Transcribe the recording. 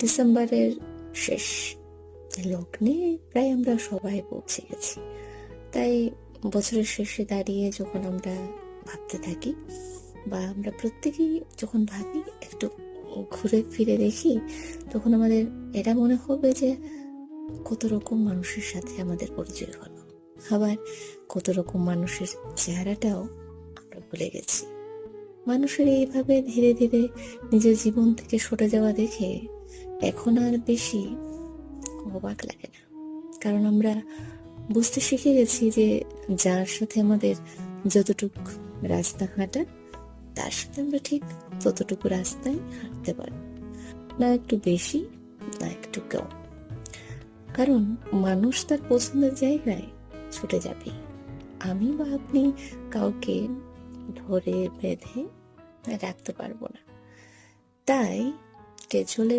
ডিসেম্বরের শেষ লগ্নে প্রায় আমরা সবাই পৌঁছে গেছি। তাই বছরের শেষে দাঁড়িয়ে যখন আমরা ভাবতে থাকি, বা আমরা প্রত্যেকেই যখন ভাবি, একটু ঘুরে ফিরে দেখি, তখন আমাদের এটা মনে হবে যে কত রকম মানুষের সাথে আমাদের পরিচয় হলো, আবার কত রকম মানুষের চেহারাটাও আমরা ভুলে গেছি। মানুষের এইভাবে ধীরে ধীরে নিজের জীবন থেকে সরে যাওয়া দেখে এখন আর বেশি অবাক লাগে না, কারণ আমরা বুঝতে শিখে গেছি যে যার সাথে আমাদের যতটুকু রাস্তা হাঁটা, তার সাথে আমরা ঠিক ততটুকু রাস্তায় হাঁটতে পারি, না একটু বেশি, না একটু কম। কারণ মানুষ তার পছন্দের জায়গায় ছুটে যাবে, আমি বা আপনি কাউকে ধরে বেঁধে রাখতে পারবো না। তাই চলে